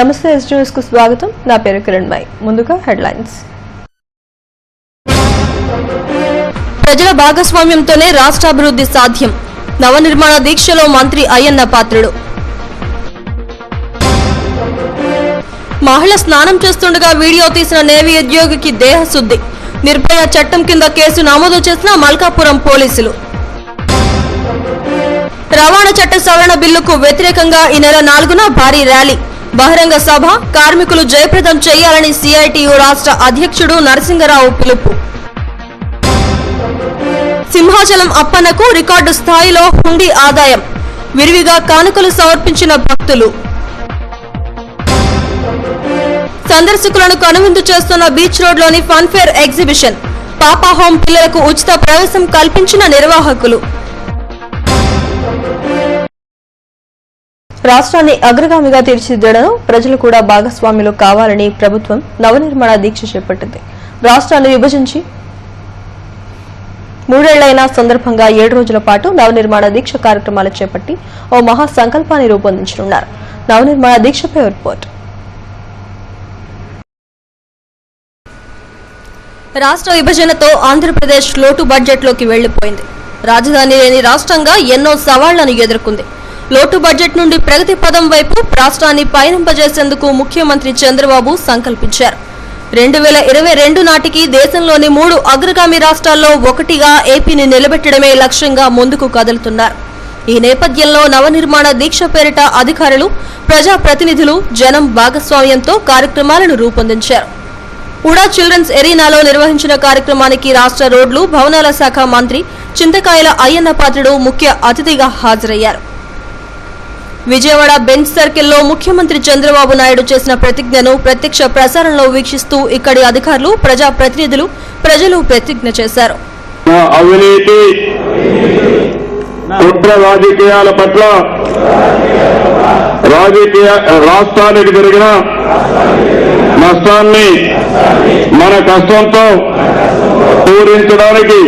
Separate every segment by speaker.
Speaker 1: నమస్తే yes news కు స్వాగతం. నా పేరు కిరణ్మయ్. ముందుగా హెడ్లైన్స్. ప్రజల భాగస్వామ్యంతోనే రాష్ట్రాభివృద్ధి సాధ్యం. నవనిర్మాణ దీక్షలో మంత్రి అయ్యన్న పాత్రుడు. మహిళ స్నానం చేస్తుండగా వీడియో తీసిన నేవీ ఉద్యోగికి దేహశుద్ధి. నిర్భయ చట్టం కింద కేసు నమోదు చేసిన మల్కాపురం పోలీసులు. రవాణా చట్ట సవరణ బిల్లుకు వ్యతిరేకంగా ఈ నెల 4న భారీ ర్యాలీ. బహిరంగ సభ, కార్మికులు జయప్రదం చేయాలని సిఐటియు రాష్ట్ర అధ్యక్షుడు నరసింగరావు పిలుపు. సింహాచలం అప్పన్నకు రికార్డు స్థాయిలో హుండీ ఆదాయం. విరివిగా కానుకలు సమర్పించిన భక్తులు. సందర్శకులను కనువిందు చేస్తున్న బీచ్ రోడ్లోని ఫన్ఫేర్ ఎగ్జిబిషన్. పాపా హోం పిల్లలకు ఉచిత ప్రవేశం కల్పించిన నిర్వాహకులు. రాష్ట్రాన్ని అగ్రగామిగా తీర్చిదిద్దడం, ప్రజలు కూడా భాగస్వాములు కావాలని ప్రభుత్వం నవనిర్మాణ దీక్ష చేపట్టింది. రాష్ట్రాన్ని విభజించి 3 ఏళ్లైన సందర్భంగా 7 రోజుల పాటు నవనిర్మాణ దీక్ష కార్యక్రమాలు చేపట్టి ఓ మహా సంకల్పాన్ని రూపొందించనున్నారు. నవనిర్మాణ దీక్షపై రిపోర్ట్. రాష్ట్ర విభజనతో ఆంధ్రప్రదేశ్ లోటు బడ్జెట్లోకి వెళ్లిపోయింది. రాజధాని లేని రాష్ట్రంగా ఎన్నో సవాళ్లను ఎదుర్కొంది. లోటు బడ్జెట్ నుండి ప్రగతి పదం వైపు రాష్ట్రాన్ని పయనింపజేసేందుకు ముఖ్యమంత్రి చంద్రబాబు సంకల్పించారు. 2022 నాటికి దేశంలోని 3 అగ్రగామి రాష్ట్రాల్లో ఒకటిగా ఏపీని నిలబెట్టడమే లక్ష్యంగా ముందుకు కదులుతున్నారు. ఈ నేపథ్యంలో నవనిర్మాణ దీక్ష పేరిట అధికారులు, ప్రజాప్రతినిధులు, జనం భాగస్వామ్యంతో కార్యక్రమాలను రూపొందించారు. ఉడా చిల్డ్రన్స్ ఎరీనాలో నిర్వహించిన కార్యక్రమానికి రాష్ట్ర రోడ్లు, భవనాల శాఖ మంత్రి చింతకాయల అయ్యన్న పాత్రుడు ముఖ్య అతిథిగా హాజరయ్యారు. విజయవాడ బెంచ్ సర్కిల్లో ముఖ్యమంత్రి చంద్రబాబు నాయుడు చేసిన ప్రతిజ్ఞను ప్రత్యక్ష ప్రసారంలో వీక్షిస్తూ ఇక్కడి అధికారులు, ప్రజాప్రతినిధులు, ప్రజలు ప్రతిజ్ఞ చేశారు.
Speaker 2: అవినీతి, కుట్ర రాజకీయాల పట్ల రాష్ట్రానికి జరిగిన నష్టాన్ని మన కష్టంతో పూరించడానికి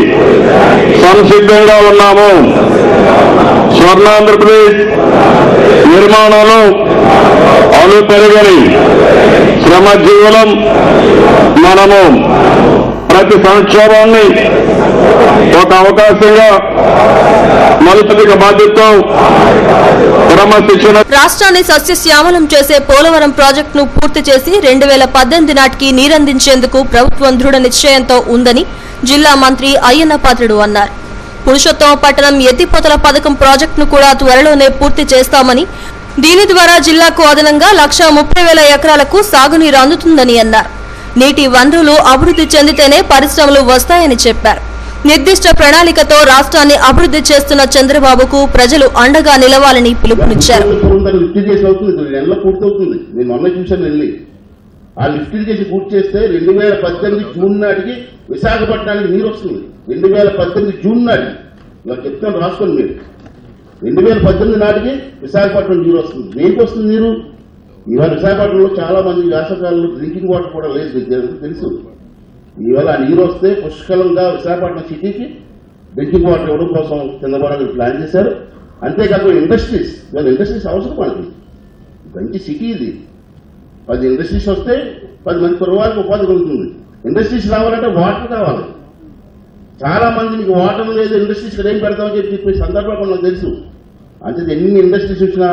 Speaker 2: సంసిద్ధంగా ఉన్నాము. స్వర్ణాంధ్రప్రదేశ్ నిర్మాణంలో అలుపెరగని శ్రమజీవులం మనము. ప్రతి సంక్షోభాన్ని ఒక అవకాశంగా మలుపుక బాధ్యతతో క్రమశిక్షణ.
Speaker 1: రాష్ట్రాన్ని సస్యశ్యామలం చేసే పోలవరం ప్రాజెక్టును పూర్తి చేసి 2018 నాటికి నీరందించేందుకు ప్రభుత్వం దృఢ నిశ్చయంతో ఉందని జిల్లా మంత్రి అయ్యన్న పాత్రుడు అన్నారు. పురుషోత్తమపట్నం ఎత్తిపోతల పథకం ప్రాజెక్టును కూడా త్వరలోనే పూర్తి చేస్తామని, దీని ద్వారా జిల్లాకు అదనంగా 1,30,000 ఎకరాలకు సాగునీరు అందుతుందని అన్నారు. నీటి వనరులు అభివృద్ధి చెందితేనే పరిశ్రమలు వస్తాయని చెప్పారు. నిర్దిష్ట ప్రణాళికతో రాష్ట్రాన్ని అభివృద్ధి చేస్తున్న చంద్రబాబుకు ప్రజలు అండగా నిలవాలని పిలుపునిచ్చారు.
Speaker 3: ఆ లిఫ్ట్ ఇరిగేషన్ పూర్తి చేస్తే 2018 జూన్ నాటికి విశాఖపట్నానికి నీరు వస్తుంది. 2018 జూన్ నాటికి ఇలా చెప్తాను, రాసుకోండి మీరు. 2018 నాటికి విశాఖపట్నం నీరు వస్తుంది. దేనికి వస్తుంది నీరు? ఇవాళ విశాఖపట్నంలో చాలా మంది వేసవకాలంలో డ్రింకింగ్ వాటర్ కూడా లేదు, తెలుసు. ఇవాళ ఆ నీరు వస్తే పుష్కలంగా విశాఖపట్నం సిటీకి డ్రింకింగ్ వాటర్ ఇవ్వడం కోసం చంద్రబాబు ప్లాన్ చేశారు. అంతేకాకుండా ఇండస్ట్రీస్, ఇవాళ ఇండస్ట్రీస్ అవసరం మనకి. మంచి సిటీ ఇది. 10 ఇండస్ట్రీస్ వస్తే 10 మంది కుర్రవారికి ఉపాధి కలుగుతుంది. ఇండస్ట్రీస్ రావాలంటే వాటర్ కావాలి. చాలా మంది మీకు వాటర్ లేదు, ఇండస్ట్రీస్ ఏం పెడతామని చెప్పే సందర్భాలు మనకు తెలుసు. అంటే ఎన్ని ఇండస్ట్రీస్ వచ్చినా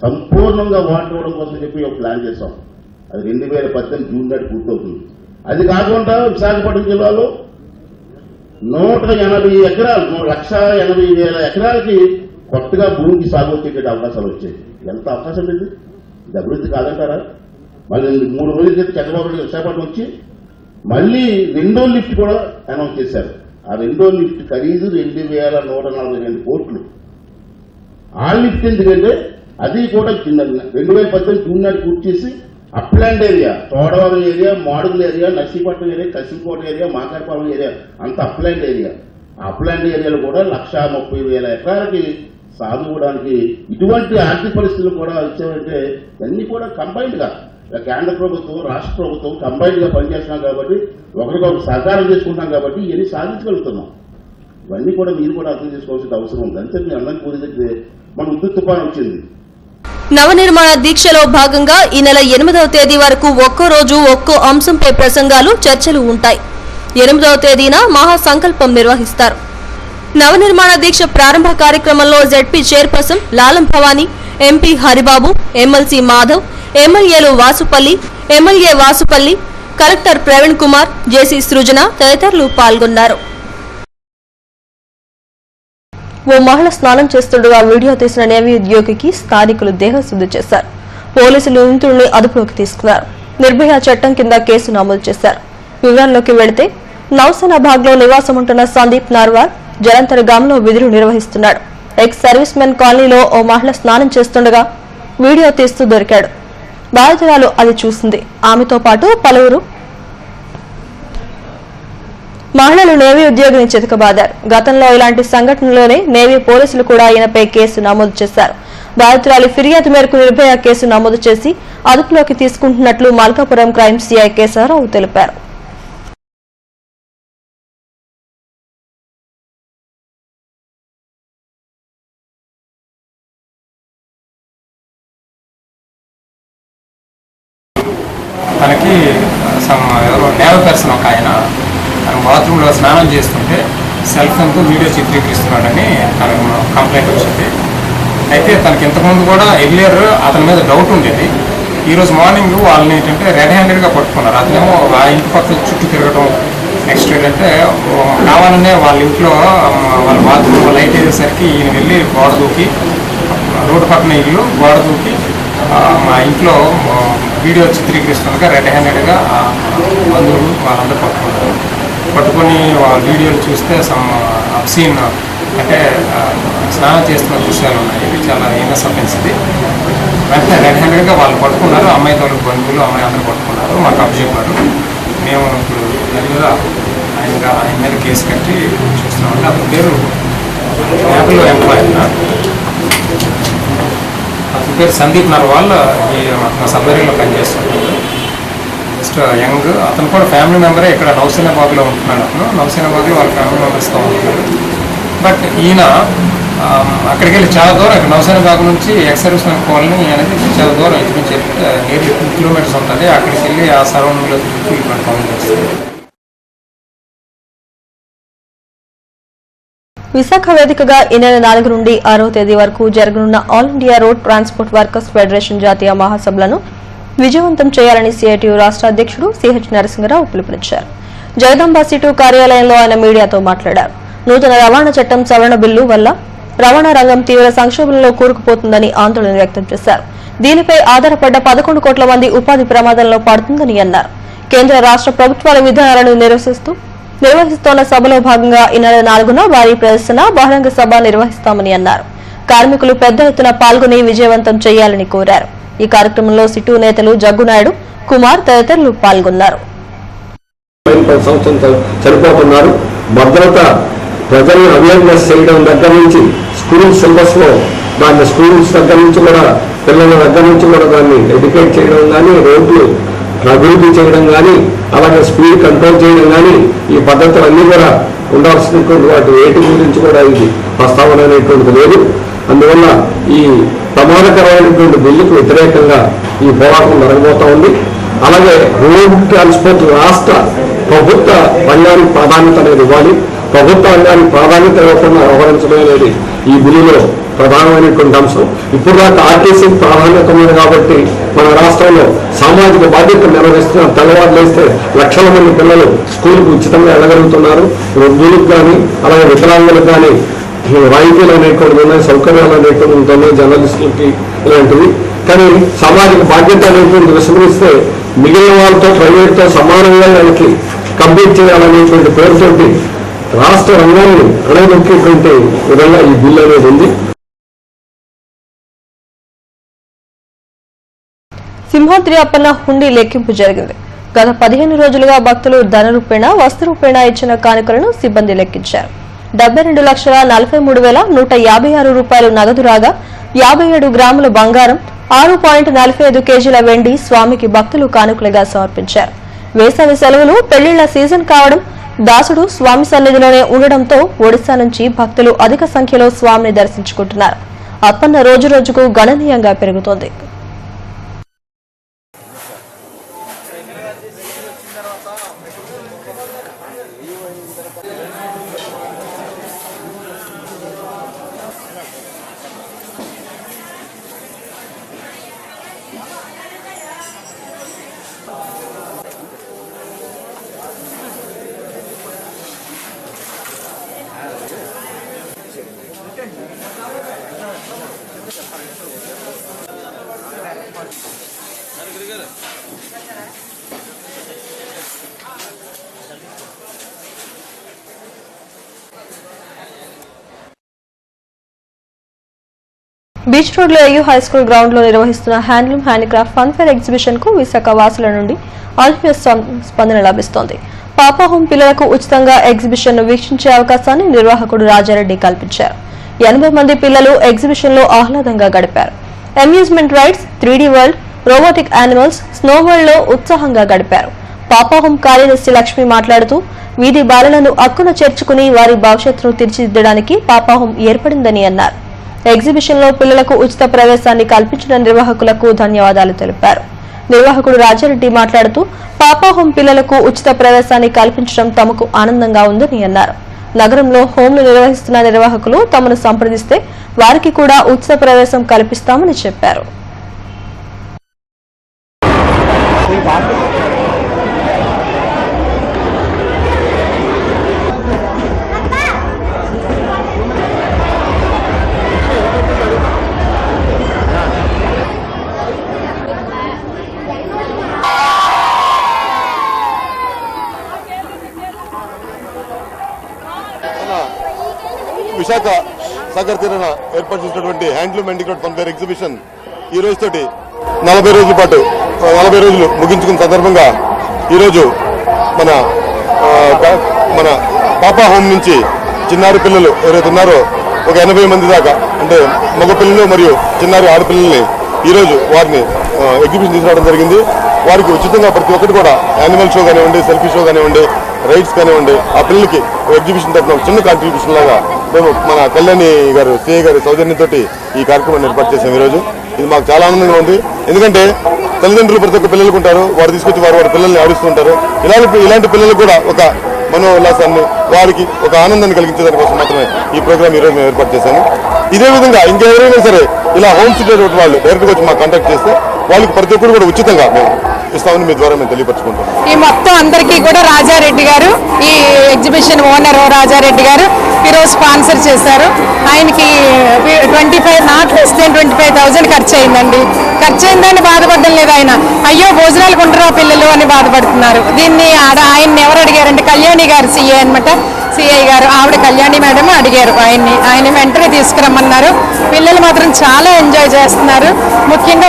Speaker 3: సంపూర్ణంగా వాటర్ ఇవ్వడం కోసం చెప్పి ఒక ప్లాన్ చేస్తాం. అది 2018 జూన్ నాటి పూర్తవుతుంది. అది కాకుండా విశాఖపట్నం జిల్లాలో 180 ఎకరాలు, 1,80,000 ఎకరాలకి కొత్తగా భూమికి సాగు వచ్చేట అవకాశాలు వచ్చాయి. ఎంత అవకాశం లేదు? ఇది అభివృద్ధి కాదంటారా? మళ్ళీ 3 రోజుల క్రితం చంద్రబాబు నాయుడు విశాఖపట్నం వచ్చి మళ్ళీ 2వ లిఫ్ట్ కూడా అనౌన్స్ చేశారు. ఆ 2వ లిఫ్ట్ ఖరీదు 2,142 కోట్లు. ఆ లిఫ్ట్ ఎందుకంటే అది కూడా 2018 జూన్ నాటి పూర్తి చేసి upland area, Thodavaram area, Madugula area, Narsipatnam area, Kasimkota area, Makarapalem area అంతా అప్లాండ్ ఏరియా. ఆ అప్లాండ్ ఏరియాలో కూడా 1,30,000 ఎకరాలకి సాగు ఇవ్వడానికి ఇటువంటి ఆర్థిక పరిస్థితులు కూడా ఇచ్చామంటే ఇవన్నీ కూడా కంబైన్డ్ గా కేంద్ర ప్రభుత్వం, రాష్ట్ర ప్రభుత్వం కంబైన్డ్ గా పనిచేస్తున్నాం కాబట్టి, ఒకరికొకరు సహకారం చేసుకుంటాం కాబట్టి ఇవన్నీ సాధించగలుగుతున్నాం. ఇవన్నీ కూడా మీరు కూడా అర్థం చేసుకోవాల్సిన అవసరం ఉంది. అంతే మీ అందరికీ కోరితే మన ఉద్దు తుఫాను వచ్చింది.
Speaker 1: నవనిర్మాణ దీక్షలో భాగంగా ఈ నెల 8వ తేదీ వరకు ఒక్కో రోజు ఒక్కో అంశంపై ప్రసంగాలు, చర్చలు ఉంటాయి. 8వ తేదీన మహాసంకల్పం నిర్వహిస్తారు. నవనిర్మాణ దీక్ష ప్రారంభ కార్యక్రమంలో ZP chairperson Lalam Bhavani, MP Haribabu, MLC Madhav, ఎమ్మెల్యేలు వాసుపల్లి, కలెక్టర్ ప్రవీణ్ కుమార్, జేసీ సృజన తదితరులు పాల్గొన్నారు. ఓ మహిళ స్నానం చేస్తుండగా వీడియో తీసిన నేవీ ఉద్యోగికి స్థానికులు దేహశుద్ధి చేశారు. పోలీసులు నిందితుడిని అదుపులోకి తీసుకున్నారు. నిర్భయ చట్టం కింద కేసు నమోదు చేశారు. వివరాల్లోకి వెళితే నౌసేనాబాగ్ లో నివాసం ఉంటున్న సందీప్ నార్వాల్ జలంతర్గాంలో విధులు నిర్వహిస్తున్నాడు. ఎక్స్ సర్వీస్ మెన్ కాలనీలో ఓ మహిళ స్నానం చేస్తుండగా వీడియో తీస్తూ దొరికాడు. బాధితురాలు అది చూసింది. ఆమెతో పాటు పలువురు మహిళలు నేవీ ఉద్యోగిని చితకబాదారు. గతంలో ఇలాంటి సంఘటనలోనే నేవీ పోలీసులు కూడా ఈయనపై కేసు నమోదు చేశారు. బాధితురాలి ఫిర్యాదు మేరకు నిర్భయ కేసు నమోదు చేసి అదుపులోకి తీసుకుంటున్నట్లు మల్కాపురం క్రైమ్ సీఐ కేశవరావు తెలిపారు.
Speaker 4: తనకి ఎవరో నేవ పర్సన్ ఒక ఆయన తన బాత్రూంలో స్నానం చేస్తుంటే సెల్ ఫోన్తో వీడియో చిత్రీకరిస్తున్నాడని తనకు కంప్లైంట్ వచ్చింది. అయితే తనకి ఇంతకుముందు కూడా ఎర్లియర్ అతని మీద డౌట్ ఉండేది. ఈరోజు మార్నింగ్ వాళ్ళని ఏంటంటే రెడ్ హ్యాండెడ్గా పట్టుకున్నారు. అతనేమో ఆ ఇంటి పక్కన చుట్టూ తిరగడం, నెక్స్ట్ ఏంటంటే కావాలనే వాళ్ళ ఇంట్లో వాళ్ళ బాత్రూమ్ లైట్ వేసేసరికి ఈయన వెళ్ళి గోడ దూకి, రోడ్డు పక్కన ఇల్లు గోడ దూకి మా ఇంట్లో వీడియో చిత్రీకరిస్తుండగా రెడ్ హ్యాండెడ్గా బంధువులు వాళ్ళందరూ పట్టుకొని వాళ్ళ వీడియోలు చూస్తే సమ్ అబ్సీన్ అంటే స్నానం చేస్తున్న దృశ్యాలు ఉన్నాయి. ఇది చాలా హీనస్ అఫెన్స్. ఇది వెంటనే రెడ్ హ్యాండెడ్గా వాళ్ళు పట్టుకున్నారు. అమ్మాయి తోలు బంధువులు అమ్మాయి అందరూ పట్టుకున్నారు. మాకు అప్ చెప్పారు. మేము ఇప్పుడు దాని మీద ఆయన మీద కేసు కట్టి చూస్తున్నామంటే అతని పేరు యాపిల్ ఎంప్లాయీ, అతని పేరు సందీప్ నర్వాల్. మా సబ్వేరీలో పనిచేస్తున్నాడు. Just young. అతను కూడా ఫ్యామిలీ మెంబరే. ఇక్కడ నౌసేనాబాగ్లో ఉంటున్నాడు. అతను నౌసేనాబాగ్లో వాళ్ళ ఫ్యామిలీ మెంబర్స్తో ఉంటున్నాడు. బట్ ఈయన అక్కడికి వెళ్ళి చాలా దూరం, ఇక్కడ నౌసేనాబాగ్ నుంచి ఎక్స్ సర్వీస్ మెన్ కాలనీ అనేది చాలా దూరం, ఇటు నుంచి నియర్లీ 2 కిలోమీటర్స్ ఉంటుంది. అక్కడికి వెళ్ళి ఆ సరౌండింగ్లో తిరిగి ఇక్కడ పనులు చేస్తుంది.
Speaker 1: విశాఖ వేదికగా ఈ నెల 4 నుండి 6వ తేదీ వరకు జరగనున్న all India road transport workers federation జాతీయ మహాసభలను విజయవంతం చేయాలని సిఐటియు రాష్ట్ర అధ్యక్షుడు సిహెచ్ నరసింహరావు పిలుపునిచ్చారు. జగదాంబ సిటు కార్యాలయంలో ఆయన మీడియాతో మాట్లాడారు. నూతన రవాణా చట్టం సవరణ బిల్లు వల్ల రవాణా రంగం తీవ్ర సంక్షోభంలో కూరుకుపోతుందని ఆందోళన వ్యక్తం చేశారు. దీనిపై ఆధారపడ్డ 11 కోట్ల మంది ఉపాధి ప్రమాదంలో పడుతుందని అన్నారు. కేంద్ర రాష్ట్ర ప్రభుత్వాల విధానాలను నిర్వహిస్తోన్న సభలో భాగంగా ఈ నెల 4న భారీ ప్రదర్శన, బహిరంగ సభ నిర్వహిస్తామని అన్నారు. కార్మికులు పెద్ద ఎత్తున పాల్గొని విజయవంతం చేయాలని కోరారు. ఈ కార్యక్రమంలో సిటు నేతలు జగ్గునాయుడు, కుమార్ తదితరులు పాల్గొన్నారు.
Speaker 5: చనిపోతున్నారు. భద్రత ప్రజలను అవేర్నెస్ చేయడం దగ్గర నుంచి స్కూల్ సిలబస్ లో దాన్ని స్కూల్స్ దగ్గర నుంచి కూడా పిల్లల దగ్గర నుంచి కూడా దాన్ని ఎడ్యుకేట్ చేయడం కానీ, రోడ్లు అభివృద్ధి చేయడం కానీ, అలాగే స్పీడ్ కంట్రోల్ చేయడం కానీ, ఈ పద్ధతులన్నీ కూడా ఉండాల్సినటువంటి వాటి వేటి గురించి కూడా ఇది ప్రస్తావన అనేటువంటిది లేదు. అందువల్ల ఈ ప్రమాదకరమైనటువంటి బిల్లుకు వ్యతిరేకంగా ఈ పోరాటం జరగబోతా ఉంది. అలాగే రోడ్ ట్రాన్స్పోర్ట్ రాష్ట్ర ప్రభుత్వ రంగానికి ప్రాధాన్యత అనేది ఇవ్వాలి. ప్రభుత్వ రంగానికి ప్రాధాన్యత ఇవ్వకుండా వ్యవహరించడం అనేది ఈ బిల్లులో ప్రధానమైనటువంటి అంశం. ఇప్పుడు దాకా ఆర్టీసీ ప్రాధాన్యత ఉంది కాబట్టి మన రాష్ట్రంలో సామాజిక బాధ్యత నిర్వహిస్తున్న తెల్లవారులు వేస్తే లక్షల మంది పిల్లలు స్కూల్కి ఉచితంగా వెళ్ళగలుగుతున్నారు. వృద్ధులకు కానీ అలాగే వికలాంగులకు కానీ రాయితీలు అనేటువంటివి ఉన్నాయి, సౌకర్యాలు అనేటువంటివి ఉంటున్నాయి, జర్నలిస్టులకి ఇలాంటివి. కానీ సామాజిక బాధ్యత అనేటువంటి విస్మరిస్తే మిగిలిన వాళ్ళతో ప్రైవేట్తో సమానంగా వాళ్ళకి కంప్లీట్ చేయాలనేటువంటి పేరుతోటి రాష్ట్ర రంగాన్ని అణగదొక్కేటువంటి విధంగా ఈ బిల్లు అనేది ఉంది.
Speaker 1: సింహాద్రి అప్పన్న హుండీ లెక్కింపు జరిగింది. గత 15 రోజులుగా భక్తులు ధన రూపేణ, వస్తు రూపేణ ఇచ్చిన కానుకలను సిబ్బంది లెక్కించారు. 72,43,156 రూపాయలు నగదు రాగా 57 గ్రాముల బంగారం, 6.45 కేజీల వెండి స్వామికి భక్తులు కానుకలుగా సమర్పించారు. వేసవి సెలవులు, పెళ్లిళ్ల సీజన్ కావడం, దాసుడు స్వామి సన్నిధిలోనే ఉండడంతో ఒడిశా నుంచి భక్తులు అధిక సంఖ్యలో స్వామిని దర్శించుకుంటున్నారు. అప్పన్న రోజురోజుకు గణనీయంగా పెరుగుతోంది. బీచ్ రోడ్ లో ఏయూ హై స్కూల్ గ్రౌండ్ లో నిర్వహిస్తున్న handloom handicraft fun fair exhibition కు విశాఖ వాసుల నుండి ఆత్మీయ స్పందన లభిస్తోంది. పాపా హోమ్ పిల్లలకు ఉచితంగా ఎగ్జిబిషన్ ను వీక్షించే అవకాశాన్ని నిర్వాహకుడు రాజారెడ్డి కల్పించారు. 80 మంది పిల్లలు ఎగ్జిబిషన్ లో ఆహ్లాదంగా గడిపారు. Amusement rides, 3D world, robotic animals, snow world లో ఉత్సాహంగా గడిపారు. పాపా హోమ్ కార్యదర్శి లక్ష్మి మాట్లాడుతూ వీధి బాలలను అక్కున చేర్చుకుని వారి భవిష్యత్తును తీర్చిదిద్దడానికి పాపా హోమ్ ఏర్పడిందని అన్నారు. ఎగ్జిబిషన్ లో పిల్లలకు ఉచిత ప్రవేశాన్ని కల్పించిన నిర్వాహకులకు ధన్యవాదాలు తెలిపారు. నిర్వాహకుడు రాజారెడ్డి మాట్లాడుతూ పాపా హోమ్ పిల్లలకు ఉచిత ప్రవేశాన్ని కల్పించడం తమకు ఆనందంగా ఉందని అన్నారు. నగరంలో హోంలు నిర్వహిస్తున్న నిర్వాహకులు తమను సంప్రదిస్తే వారికి కూడా ఉచిత ప్రవేశం కల్పిస్తామని చెప్పారు.
Speaker 6: విశాఖ సాగర్ తీరాన ఏర్పాటు చేసినటువంటి handloom handicraft fun fair exhibition ఈ రోజుతోటి 40 రోజుల పాటు 40 రోజులు ముగించుకున్న సందర్భంగా ఈరోజు మన పాపా హోమ్ నుంచి చిన్నారి పిల్లలు ఎవరైతే ఉన్నారో ఒక 80 మంది దాకా, అంటే మగ పిల్లలు మరియు చిన్నారి ఆడపిల్లల్ని ఈరోజు వారిని ఎగ్జిబిషన్ తీసుకురావడం జరిగింది. వారికి ఉచితంగా ప్రతి ఒక్కటి కూడా యానిమల్ షో కానివ్వండి, సెల్ఫీ షో కానివ్వండి, రైడ్స్ కానివ్వండి, ఆ పిల్లలకి ఎగ్జిబిషన్ తరఫున చిన్న కాంట్రిబ్యూషన్ లాగా మేము మన కళ్యాణి గారు సిఐ గారి సౌజన్యంతో ఈ కార్యక్రమాన్ని ఏర్పాటు చేసాం. ఈరోజు ఇది మాకు చాలా ఆనందంగా ఉంది. ఎందుకంటే తల్లిదండ్రులు ప్రతి ఒక్క పిల్లలకు ఉంటారు, వారు తీసుకొచ్చి వారి పిల్లల్ని ఆడిస్తూ ఉంటారు. ఇలాంటి పిల్లలకు కూడా ఒక మనోల్లాసాన్ని, వారికి ఒక ఆనందాన్ని కలిగించేదాని కోసం మాత్రమే ఈ ప్రోగ్రామ్ ఈరోజు మేము ఏర్పాటు చేశాము. ఇదే విధంగా ఇంకెవరైనా సరే ఇలా హోమ్ సిటీ వాళ్ళు డైరెక్ట్గా వచ్చి మాకు కాంటాక్ట్ చేస్తే వాళ్ళకి ప్రతి ఒక్కరు కూడా ఉచితంగా మేము ఇస్తామని మీ ద్వారా మేము తెలియపరచుకుంటాం.
Speaker 7: ఈ మొత్తం అందరికీ కూడా రాజారెడ్డి గారు, ఈ ఎగ్జిబిషన్ ఓనర్ రాజారెడ్డి గారు ఈరోజు స్పాన్సర్ చేశారు. ఆయనకి 25,000 ఖర్చు అయిందండి. ఖర్చు అయిందని బాధపడడం లేదు ఆయన. అయ్యో భోజనాలు కొంటారా పిల్లలు అని బాధపడుతున్నారు. దీన్ని ఆయన్ని ఎవరు అడిగారంటే కళ్యాణి గారు, సిఐ అనమాట, సిఐ గారు, ఆవిడ కళ్యాణి మేడం అడిగారు ఆయన వెంటనే తీసుకురమ్మన్నారు. పిల్లలు మాత్రం చాలా ఎంజాయ్ చేస్తున్నారు. ముఖ్యంగా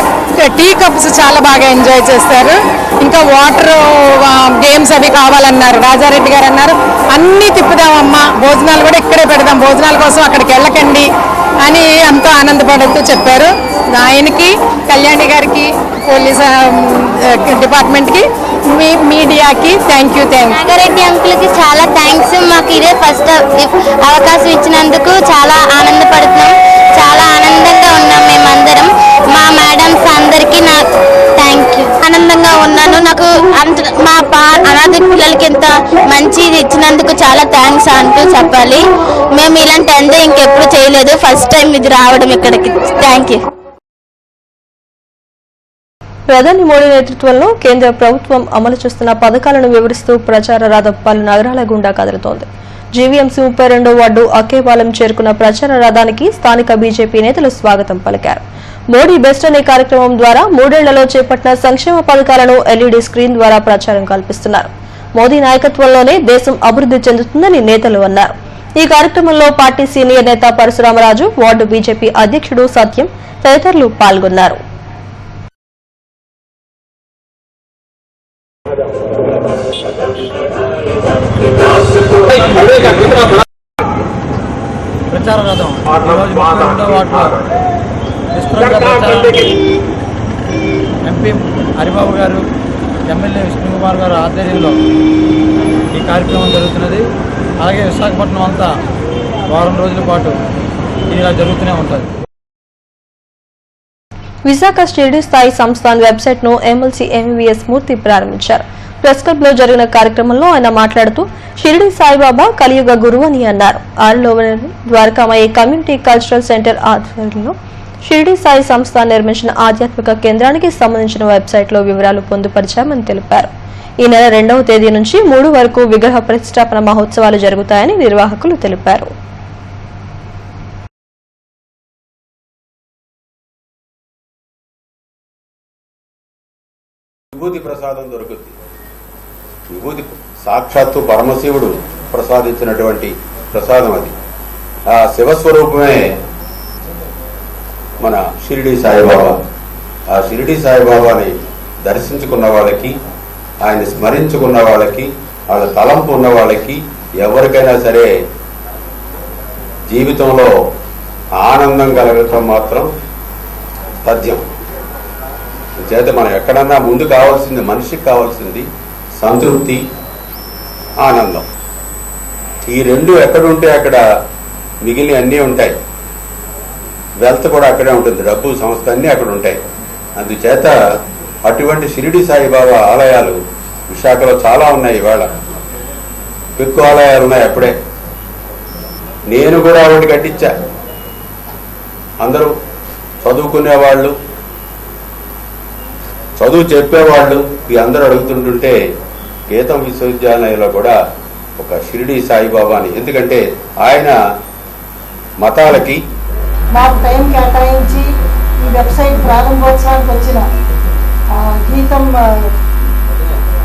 Speaker 7: టీ కప్స్ చాలా బాగా ఎంజాయ్ చేస్తారు. ఇంకా వాటర్ గేమ్స్ అవి కావాలన్నారు. రాజారెడ్డి గారు అన్నారు అన్నీ తిప్పుదామమ్మా, భోజనాలు కూడా ఇక్కడే పెడదాం, భోజనాల కోసం అక్కడికి వెళ్ళకండి అని ఎంతో ఆనందపడుతూ చెప్పారు. ఆయనకి, కళ్యాణి గారికి, పోలీస్ డిపార్ట్మెంట్కి, మీడియాకి థ్యాంక్ యూ.
Speaker 8: నాగారెడ్డి అంకుల్కి చాలా థ్యాంక్స్. మాకు ఇదే ఫస్ట్ అవకాశం ఇచ్చినందుకు చాలా ఆనందపడుతున్నాం, చాలా ఆనందంగా ఉన్నాం మేమందరం. మా మేడమ్స్ అందరికీ నా థ్యాంక్ యూ. ఆనందంగా ఉన్నాను. నాకు మా అనాథ పిల్లలకి ఇంత మంచిది ఇచ్చినందుకు చాలా థ్యాంక్స్ అంటూ చెప్పాలి. మేము ఇలాంటి ఎంజాయ్ ఇంకెప్పుడు చేయలేదు, ఫస్ట్ టైం ఇది రావడం ఇక్కడికి. Thank you.
Speaker 1: ప్రధాని మోడీ నేతృత్వంలో కేంద్ర ప్రభుత్వం అమలు చేస్తున్న పథకాలను వివరిస్తూ ప్రచార రథం పలు నగరాల గుండా కదులుతోంది. జీవీఎంసీ 32వ వార్డు అక్కేపాలెం చేరుకున్న ప్రచార రథానికి స్థానిక బీజేపీ నేతలు స్వాగతం పలికారు. మోడీ బెస్ట్ అనే కార్యక్రమం ద్వారా 3 ఏళ్లలో చేపట్టిన సంక్షేమ పథకాలను ఎల్ఈడీ స్క్రీన్ ద్వారా ప్రచారం కల్పిస్తున్నారు. మోదీ నాయకత్వంలోనే దేశం అభివృద్ధి చెందుతుందని నేతలు అన్నారు. ఈ కార్యక్రమంలో పార్టీ సీనియర్ నేత పరశురామరాజు, వార్డు బీజేపీ అధ్యక్షుడు సత్యం తదితరులు పాల్గొన్నారు.
Speaker 9: ప్రచార రథం ఎంపీ హరిబాబు గారు, ఎమ్మెల్యే విష్ణుకుమార్ గారు ఆధ్వర్యంలో ఈ కార్యక్రమం జరుగుతున్నది. అలాగే విశాఖపట్నం అంతా వారం రోజుల పాటు ఇలా జరుగుతూనే ఉంటుంది.
Speaker 1: విశాఖ షిరిడి స్థాయి సంస్థాన్ వెబ్సైట్ ను ఎమ్మెల్సీ ఎంవీఎస్ మూర్తి ప్రారంభించారు. ప్రెస్ క్లబ్ లో జరిగిన కార్యక్రమంలో ఆయన మాట్లాడుతూ షిరిడి సాయిబాబా కలియుగ గురువు అని అన్నారు. ఆరులోని ద్వారకామయ్య కమ్యూనిటీ కల్చరల్ సెంటర్ ఆధ్వర్యంలో షిరిడి సాయి సంస్థాన్ నిర్మించిన ఆధ్యాత్మిక కేంద్రానికి సంబంధించిన వెబ్సైట్ లో వివరాలు పొందుపరిచామని తెలిపారు. ఈ నెల 2వ తేదీ నుంచి 3 వరకు విగ్రహ ప్రతిష్టాపన మహోత్సవాలు జరుగుతాయని నిర్వాహకులు తెలిపారు.
Speaker 10: విభూతి ప్రసాదం దొరుకుతుంది. విభూతి సాక్షాత్తు పరమశివుడు ప్రసాదించినటువంటి ప్రసాదం అది. ఆ శివస్వరూపమే మన షిరిడి సాయిబాబా. ఆ షిరిడి సాయిబాబాని దర్శించుకున్న వాళ్ళకి, ఆయన స్మరించుకున్న వాళ్ళకి, వాళ్ళ తలంపు ఉన్న వాళ్ళకి ఎవరికైనా సరే జీవితంలో ఆనందం కలగటం మాత్రం తథ్యం. చేత మనం ఎక్కడన్నా ముందు కావాల్సింది, మనిషికి కావాల్సింది సంతృప్తి, ఆనందం. ఈ రెండు ఎక్కడుంటే అక్కడ మిగిలిన అన్నీ ఉంటాయి. వెల్త్ కూడా అక్కడే ఉంటుంది, డబ్బు, సంస్థ అన్నీ అక్కడ ఉంటాయి. అందుచేత అటువంటి షిరిడి సాయిబాబా ఆలయాలు విశాఖలో చాలా ఉన్నాయి. ఇవాళ ఎక్కువ ఆలయాలు ఉన్నాయి. అప్పుడే నేను కూడా ఒకటి కట్టించా. అందరూ చదువుకునేవాళ్ళు, చదువు చెప్పేవాళ్ళు ఈ అందరూ అడుగుతుంటుంటే గీతం విశ్వవిద్యాలయంలో కూడా ఒక షిరిడి సాయిబాబాని, ఎందుకంటే ఆయన మతాలకి
Speaker 11: మాకు టైం కేటాయించి ఈ వెబ్సైట్ ప్రారంభోత్సవానికి వచ్చిన గీతం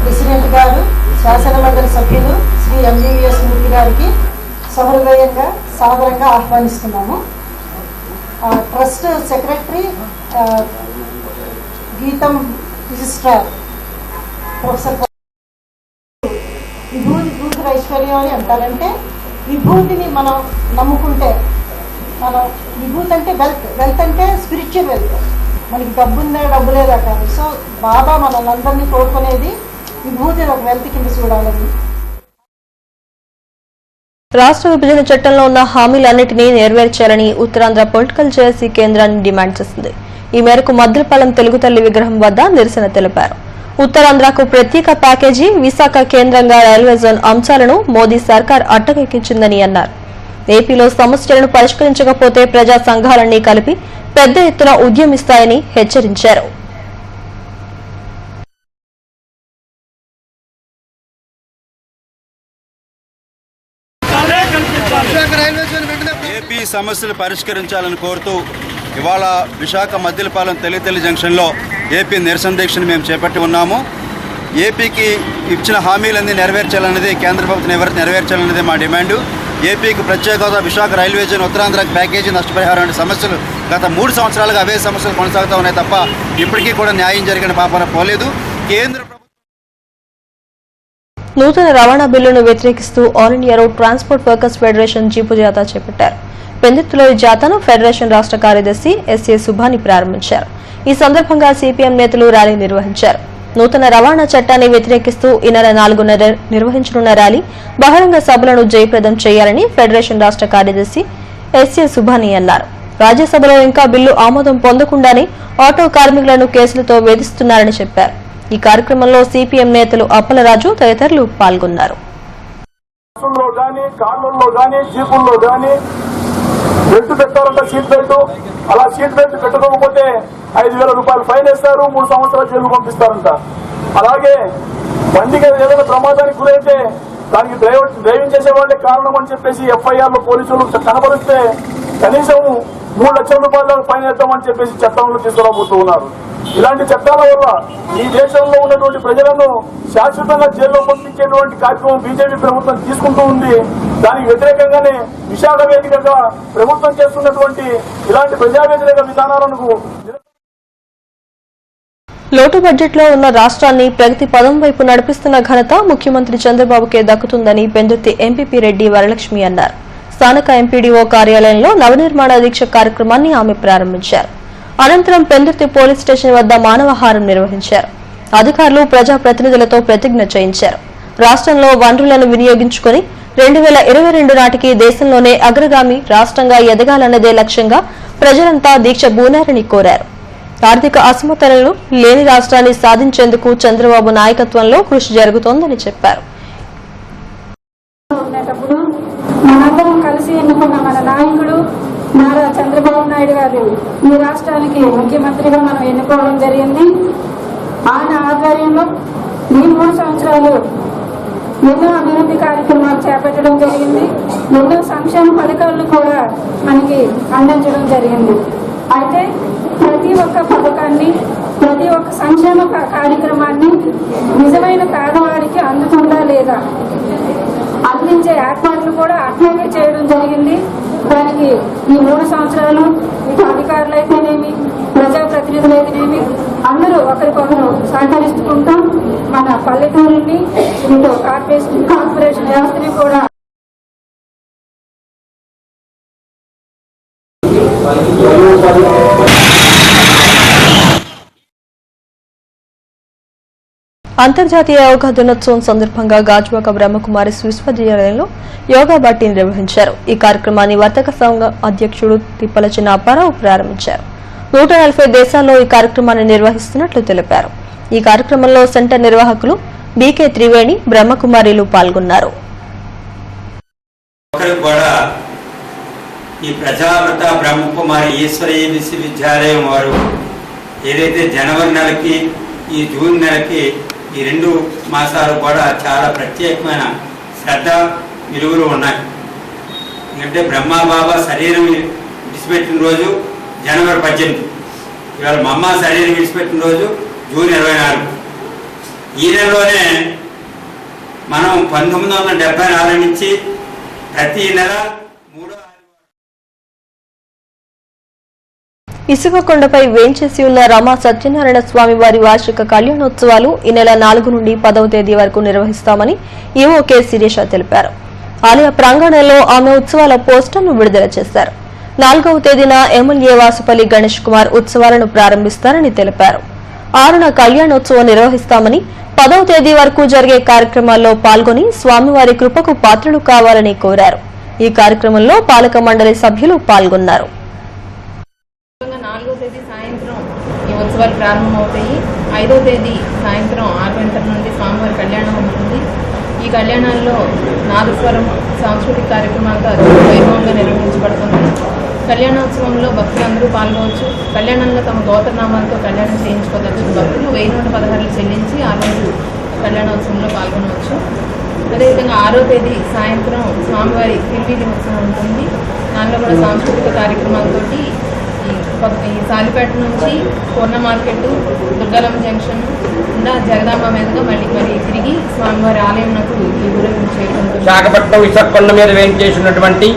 Speaker 11: ప్రెసిడెంట్ గారు, శాసనమండలి సభ్యులు శ్రీ ఎంవీఎస్ మూర్తి గారికి సహృదయంగా సాదరంగా ఆహ్వానిస్తున్నాము. ట్రస్ట్ సెక్రటరీ, గీతం రిజిస్ట్రార్ ప్రొఫెసర్. విభూతి ఐశ్వర్యం అని అంటారంటే విభూతిని మనం నమ్ముకుంటే, మనం విభూతి అంటే వెల్త్ అంటే స్పిరిచువల్ వెల్త్. మనకి డబ్బుందే డబ్బు లేదా కాదు. సో బాబా మనల్ని కోరుకునేది విభూతిని ఒక వెల్త్ కింద చూడాలని.
Speaker 1: రాష్ట్ర విభజన చట్టంలో ఉన్న హామీలన్నింటినీ నెరవేర్చాలని ఉత్తరాంధ్ర పొలిటికల్ జేఏసీ కేంద్రాన్ని డిమాండ్ చేసింది. ఈ మేరకు మద్దిలపాలెం తెలుగు తల్లి విగ్రహం వద్ద నిరసన తెలిపారు. ఉత్తరాంధ్రకు ప్రత్యేక ప్యాకేజీ, విశాఖ కేంద్రంగా రైల్వే జోన్ అంశాలను మోదీ సర్కార్ అట్టకెక్కించిందని అన్నారు. ఏపీలో సమస్యలను పరిష్కరించకపోతే ప్రజా సంఘాలన్నీ కలిపి పెద్ద ఎత్తున ఉద్యమిస్తాయని హెచ్చరించారు.
Speaker 12: ఏపీ సమస్యలు పరిష్కరించాలని కోరుతూ ఇవాళ విశాఖ మద్దిలపాలెం తెలుగుతల్లి జంక్షన్లో ఏపీ నిరసన దీక్షను మేము చేపట్టి ఉన్నాము. ఏపీకి ఇచ్చిన హామీలన్నీ నెరవేర్చాలన్నది, కేంద్ర ప్రభుత్వం నెరవేర్చాలన్నది మా డిమాండు. ఏపీకి ప్రత్యేక హోదా, విశాఖ రైల్వే జోన్, ఉత్తరాంధ్రకి ప్యాకేజీ, నష్టపరిహారం అనే సమస్యలు గత 3 సంవత్సరాలుగా అవే సమస్యలు కొనసాగుతూ ఉన్నాయి తప్ప ఇప్పటికీ కూడా న్యాయం జరిగిన పాపన పోలేదు. కేంద్ర
Speaker 1: నూతన రవాణా బిల్లును వ్యతిరేకిస్తూ all India road transport workers federation jeep జాథా చేపట్టారు. పెందుర్తిలో ఈ జాథాను ఫెడరేషన్ రాష్ట్ర కార్యదర్శి ఎస్ఏ సుభాని ప్రారంభించారు. ఈ సందర్భంగా సిపిఎం నేతలు ర్యాలీ నిర్వహించారు. నూతన రవాణా చట్టాన్ని వ్యతిరేకిస్తూ ఈ నెల 4న నిర్వహించనున్న ర్యాలీ బహిరంగ సభలను జయప్రదం చేయాలని ఫెడరేషన్ రాష్ట్ర కార్యదర్శి ఎస్ఏ సుభాని అన్నారు. రాజ్యసభలో ఇంకా బిల్లు ఆమోదం పొందకుండానే ఆటో కార్మికులను కేసులతో వేధిస్తున్నారని చెప్పారు. ఈ కార్యక్రమంలో సిపిఎం నేతలు అప్పలరాజు తదితరులు పాల్గొన్నారు.
Speaker 13: బెల్ట్ పెట్టాలంట, సీట్ బెల్ట్. అలా సీట్ బెల్ట్ పెట్టుకోకపోతే 5,000 రూపాయలు ఫైన్ వేస్తారు, 3 సంవత్సరాలు జైలు పంపిస్తారంట. అలాగే బండికి ఏదైనా ప్రమాదానికి గురైతే దానికి డ్రైవింగ్ చేసే వాళ్ళే కారణం అని చెప్పేసి ఎఫ్ఐఆర్ లో పోలీసులు కనబరిస్తే కనీసం 3 లక్షల రూపాయల ఫైన్ వేద్దామని చెప్పేసి చట్టంలో తీసుకురాబోతూ ఉన్నారు. ఇలాంటి చట్టాల వల్ల ఈ దేశంలో ఉన్నటువంటి ప్రజలను శాశ్వతంగా జైల్లో పంపించేటువంటి కార్యక్రమం బీజేపీ ప్రభుత్వం తీసుకుంటూ ఉంది. దానికి వ్యతిరేకంగానే విశాఖ వేదికగా ప్రభుత్వం చేస్తున్నటువంటి ఇలాంటి ప్రజా వ్యతిరేక విధానాలకు
Speaker 1: లోటు బడ్జెట్ లో ఉన్న రాష్ట్రాన్ని ప్రగతి పదం వైపు నడిపిస్తున్న ఘనత ముఖ్యమంత్రి చంద్రబాబుకే దక్కుతుందని పెందుర్తి ఎంపీపీ రెడ్డి వరలక్ష్మి అన్నారు. స్థానిక ఎంపీడీఓ కార్యాలయంలో నవనిర్మాణ దీక్ష కార్యక్రమాన్ని ఆమె ప్రారంభించారు. అనంతరం పెందుర్తి పోలీస్ స్టేషన్ వద్ద మానవహారం నిర్వహించారు. అధికారులు ప్రజాప్రతినిధులతో ప్రతిజ్ఞ చేయించారు. రాష్ట్రంలో వనరులను వినియోగించుకుని 2022 నాటికి దేశంలోనే అగ్రగామి రాష్ట్రంగా ఎదగాలన్నదే లక్ష్యంగా ప్రజలంతా దీక్ష బూనారని కోరారు. ఆర్థిక అసమతులను లేని రాష్ట్రాన్ని సాధించేందుకు చంద్రబాబు నాయకత్వంలో కృషి జరుగుతోందని చెప్పారు.
Speaker 14: మనందరం కలిసి ఎన్నుకున్న మన నాయకుడు నారా చంద్రబాబు నాయుడు గారు ఈ రాష్ట్రానికి ముఖ్యమంత్రిగా మనం ఎన్నుకోవడం జరిగింది. ఆయన ఆధ్వర్యంలో ఈ 3 సంవత్సరాలు ఎన్నో అభివృద్ధి కార్యక్రమాలు చేపట్టడం జరిగింది. ఎన్నో సంక్షేమ పథకాలను కూడా మనకి అందించడం జరిగింది. అయితే ప్రతి ఒక్క పథకాన్ని, ప్రతి ఒక్క సంక్షేమ కార్యక్రమాన్ని నిజమైన పేదవాడికి అందుతుందా లేదా అందించే ఏర్పాట్లు కూడా అట్లాగే చేయడం జరిగింది. దానికి ఈ 3 సంవత్సరాలు ఇటు అధికారులు అయితేనేమి, ప్రజాప్రతినిధులు అయితేనేమి అందరూ ఒకరికొకరు సహకరిస్తుంటాం. మన పల్లెటూరుని ఇటు కార్పొరేషన్ వ్యవస్థని కూడా
Speaker 1: అంతర్జాతీయ యోగా దినోత్సవం సందర్భంగా గాజువాక బ్రహ్మకుమారి విశ్వవిద్యాలయంలో యోగా బట్టి నిర్వహించారు. ఈ కార్యక్రమాన్ని వర్తక సంఘ అధ్యక్షుడు తిప్పల చిన్న అప్పారావు ప్రారంభించారు. 140 దేశాల్లో ఈ కార్యక్రమాన్ని నిర్వహిస్తున్నట్లు తెలిపారు. ఈ కార్యక్రమంలో సెంటర్ నిర్వాహకులు బీకే త్రివేణి, బ్రహ్మకుమారిలు పాల్గొన్నారు.
Speaker 15: ఈ ప్రజామృత బ్రహ్మకుమారి ఈశ్వరీయ విశ్వవిద్యాలయం వారు ఏదైతే జనవరి నెలకి ఈ జూన్ నెలకి ఈ 2 మాసాలు కూడా చాలా ప్రత్యేకమైన శ్రద్ధ విలువలు ఉన్నాయి. ఎందుకంటే బ్రహ్మాబాబా శరీరం విడిచిపెట్టిన రోజు జనవరి 18, ఇవాళ మా అమ్మ శరీరం విడిచిపెట్టిన రోజు జూన్ 24. ఈ నెలలోనే మనం 1974 నుంచి ప్రతి నెల
Speaker 1: ఇసుకకొండపై వేంచేసి ఉన్న రమా సత్యనారాయణ స్వామి వారి వార్షిక కళ్యాణోత్సవాలు ఈ నెల 4 నుండి 10వ తేదీ వరకు నిర్వహిస్తామని ఈవో కె శిరీష తెలిపారు. ఆలయ ప్రాంగణంలో ఆమె ఉత్సవాల పోస్టర్ను విడుదల చేశారు. 4వ తేదీన ఎమ్మెల్యే వాసుపల్లి గణేష్ కుమార్ ఉత్సవాలను ప్రారంభిస్తారని తెలిపారు. 6న కళ్యాణోత్సవం నిర్వహిస్తామని, 10వ తేదీ వరకు జరిగే కార్యక్రమాల్లో పాల్గొని స్వామివారి కృపకు పాత్రలు కావాలని కోరారు. ఈ కార్యక్రమంలో పాలక మండలి సభ్యులు పాల్గొన్నారు.
Speaker 16: 4వ తేదీ సాయంత్రం ఈ ఉత్సవాలు ప్రారంభమవుతాయి. 5వ తేదీ సాయంత్రం 6 గంటల నుండి స్వామివారి కళ్యాణం ఉంటుంది. ఈ కళ్యాణాల్లో నాదస్వరం సాంస్కృతిక కార్యక్రమాలతో అత్యంత వైభవంగా నిర్వహించబడుతుంది. కళ్యాణోత్సవంలో భక్తులందరూ పాల్గొవచ్చు. కళ్యాణంలో తమ గోత్రనామాలతో కళ్యాణం చేయించుకోవచ్చు. భక్తులు 1116 చెల్లించి ఆ రోజు కళ్యాణోత్సవంలో పాల్గొనవచ్చు. అదేవిధంగా 6వ తేదీ సాయంత్రం స్వామివారి తిరువీధి ఉత్సవం ఉంటుంది. దానిలో కూడా సాంస్కృతిక కార్యక్రమాలతోటి ఈ సాలిపేట నుంచి పూర్ణ మార్కెట్, దుర్గాలమ్మ జంక్షన్ గుండా జగదాంబ మీదుగా మళ్ళీ తిరిగి స్వామివారి ఆలయంకు ఈ ఊరేగింపు చేరుకుంటుంది.
Speaker 17: విశాఖపట్నం విశాఖకొండ మీద వేయించేసినటువంటి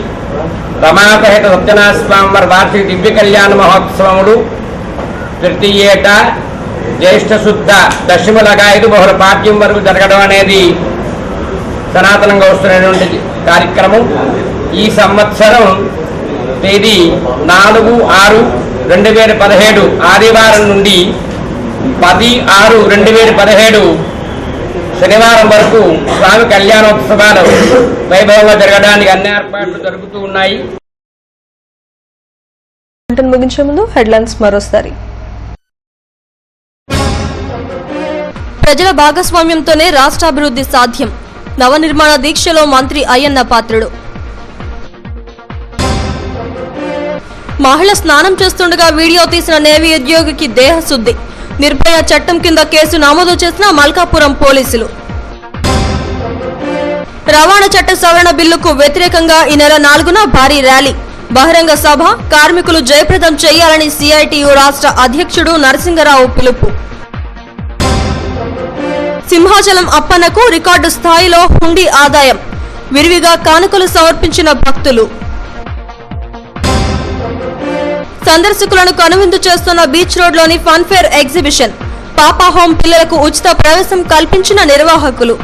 Speaker 17: రమాసహిత సత్యనారాయణ స్వామి వారి వార్షిక దివ్య కళ్యాణ మహోత్సవములు ప్రతి ఏటా జ్యేష్ఠ శుద్ధ దశములగా 5 బహుళ పాఠ్యం వరకు జరగడం అనేది సనాతనంగా వస్తున్నటువంటి కార్యక్రమం. ఈ సంవత్సరం తేదీ 4/6/2017 ఆదివారం నుండి 10/6/2017 శనివారం వరకు స్వామి కళ్యాణోత్సవాలు వైభవంగా జరగడానికి అన్ని ఏర్పాట్లు జరుగుతూ ఉన్నాయి.
Speaker 1: ముగించే ముందు హెడ్లైన్స్ మరోసారి. ప్రజల భాగస్వామ్యంతోనే రాష్ట్రాభివృద్ధి సాధ్యం. నవనిర్మాణ దీక్షలో మంత్రి అయ్యన్న పాత్రుడు. మహిళ స్నానం చేస్తుండగా వీడియో తీసిన నేవీ ఉద్యోగికి దేహశుద్ధి. నిర్భయ చట్టం కింద కేసు నమోదు చేసిన మల్కాపురం పోలీసులు. రవాణా చట్ట సవరణ బిల్లుకు వ్యతిరేకంగా ఈ నెల 4న భారీ ర్యాలీ. బహిరంగ సభ, కార్మికులు జయప్రదం చేయాలని సిఐటియు రాష్ట్ర అధ్యక్షుడు నరసింగరావు పిలుపు. సింహాచలం అప్పన్నకు రికార్డు స్థాయిలో హుండీ ఆదాయం. విరివిగా కానుకలు సమర్పించిన భక్తులు. సందర్శకులను కనువిందు చేస్తున్న బీచ్ రోడ్లోని ఫన్ఫేర్ ఎగ్జిబిషన్. పాపా హోం పిల్లలకు ఉచిత ప్రవేశం కల్పించిన నిర్వాహకులు.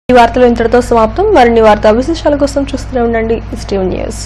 Speaker 1: ఈ వార్తలు ఇంతటితో సమాప్తం. మరిన్ని వార్తా విశేషాల కోసం చూస్తూనే ఉండండి STV న్యూస్.